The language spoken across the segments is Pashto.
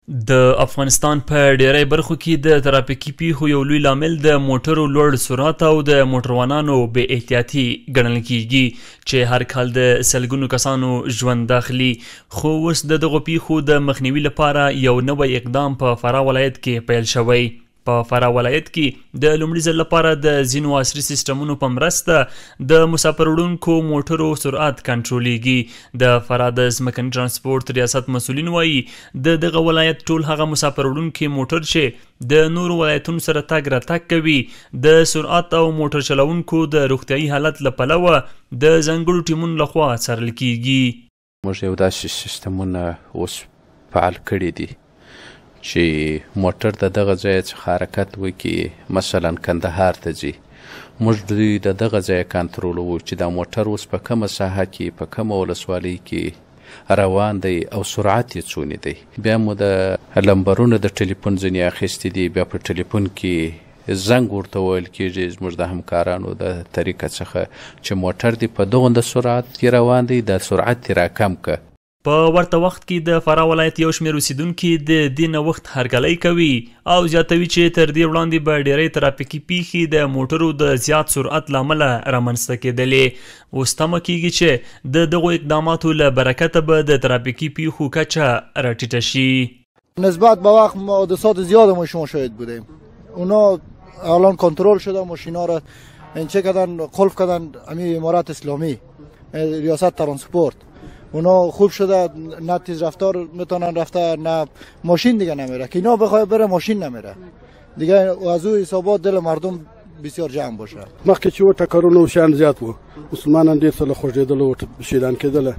د افغانستان په ډیری برخو کې د ترافیکي پیښو یو لوی لامل د موټرو لوړ سرعت او د موټروانانو بې احتیاطي ګڼل کیږي چې هر کال د سلګونو کسانو ژوند اخلي. خو اوس د دغو پیښو د مخنیوي لپاره یو نوی اقدام په فراه ولایت کې پیل شوی. په فراه ولایت کې د لومړي ځل لپاره د ځینو عصري سیسټمونو په مرسته د مسافر وړونکو موټرو سرعت کنټرولېږي. د فراه د ځمکني ترانسپورت ریاست مسؤلین وایي د دغه ولایت ټول هغه مسافر وړونکي موټر چې د نورو ولایتونو سره تګ راتګ کوي د سرعت او موټر چلوونکو د روغتیایي حالت له پلوه د ځانګړو ټیمونو لخوا څارل کیږي. موږ یو داسې سیستمونه اوس فعال کړي دي چې موټر د دغه ځای څخه حرکت وکړي، مثلا کندهار ته ځي، موږ دوی د دغه ځای کنټرولوو چې دا موټر اوس په کومه ساحه کې په کومه ولسوالۍ کې روان دی او سرعت یې څومره دی. بیا مو د لمبرونو د ټلیفون ځینې اخیستي دي، بیا په ټلیفون کې زنګ ورته ویل کېږي زموږ د همکارانو د طریقه څخه چې موټر دی په دغه سرعت کې روان دی، د سرعت یې راکم که. په ورته وخت کې د فراه ولایت یو شمېر اوسیدونکي د دې نوښت هرکلی کوي او زیاتوي چې تر دې وړاندې به ډیری ترافیکي پیښې د موټرو د زیات سرعت له امله رامنځته کېدلې. اوس تمه کېږي چې د دغو اقداماتو له برکته به د ترافیکي پیښو کچه راټیټه شي. نسبت به وقت حادثات زیاد ما شما شاهد بودیم. اونا الان کنترل شده، ماشینا را چه کردن، قلف کردن همین امارت اسلامی ریاست ترانسپورت. اونا خوب شده، نه تیز رفتار میتونن رفته، نه ماشین دیگه نمیره که اینا بخواه بره ماشین نمیره دیگه. از او حسابات دل مردم بسیار جمع باشه. مخکې چې و ټکرونه وشیان زیات وو، مسلمانان ډېر څه له خوږېدل او شهیدان کېدله.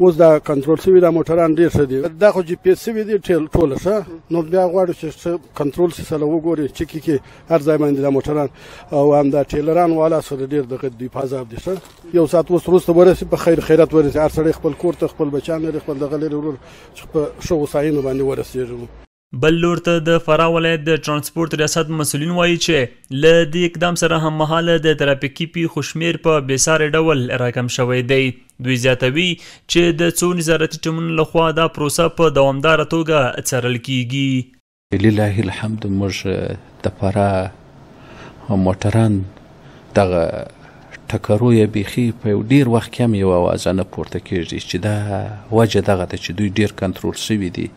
اوس دا کنټرول شوي دا موټران ډېر ښه دي، دا خو جي پي ایس شوي دي ټوله ښه. نو بیا غواړو چې ښه کنټرول شي، سره وګوري چکې کې هر ځای باندې دا موټران او همدا ټیلران والا سره ډېر دغه دوی په عذاب دي. ښه یو ساعت اوس وروسته ورسي په خیر خیرات ورسي، هر سړی خپل کور ته خپل بچیان لري، خپل دغه لري ورور چې په ښه هوساینه باندې ورسېږي. بل لور ته د فراه ولایت د ترانسپورت ریاست مسؤلین وایي چې له دې اقدام سره هممهاله د ترافیکي پیښو شمېر په بېساري ډول راکم شوی دی. دوی زیاتوي چې د څو نظارتي ټیمونو لخوا دا پروسه په دوامداره توګه څارل کیږي. لله الحمد موږ د فراه موټران دغه ټکرو یې بیخي په یو ډېر وخت کې هم یو اوازه نه پورته کېږي چې دا وجه دغه ده چې دوی ډېر کنټرول شوي دي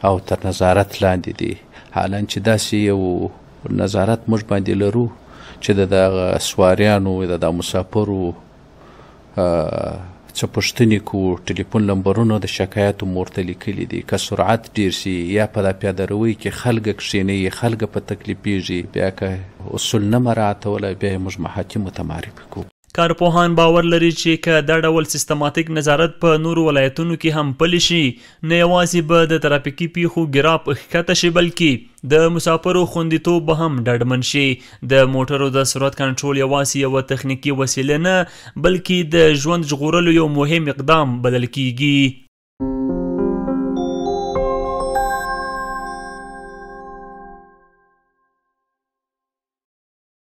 او تر نظارت لاندې دي. حالا چې داسې یو نظارت موږ باندې لرو چې د دغه سواریانو د مسافرو څه پوښتنې کوو، ټلیفون نمبرونو د شکایاتو مو ورته لیکلي دي. که سرعت ډېر شي یا په دا پیاده روۍ کې خلک کښېنوي، خلک په تکلیفېږي، بیا که اصول نه مراعاتولی بیا یې موږ محاکمو ته معرفي کوو. کارپوهان باور لري چې که دا ډول سیستماتیک نظارت په نورو ولایتونو کې هم پلی شي، نه یوازې به د ترافیکي پیښو ګراف ښکته شي بلکې د مسافرو خوندیتوب به هم ډاډمن شي. د موټرو د سرعت کنټرول یوازې یوه تخنیکي وسیله نه بلکې د ژوند ژغورلو یو مهم اقدام بلل کیږي.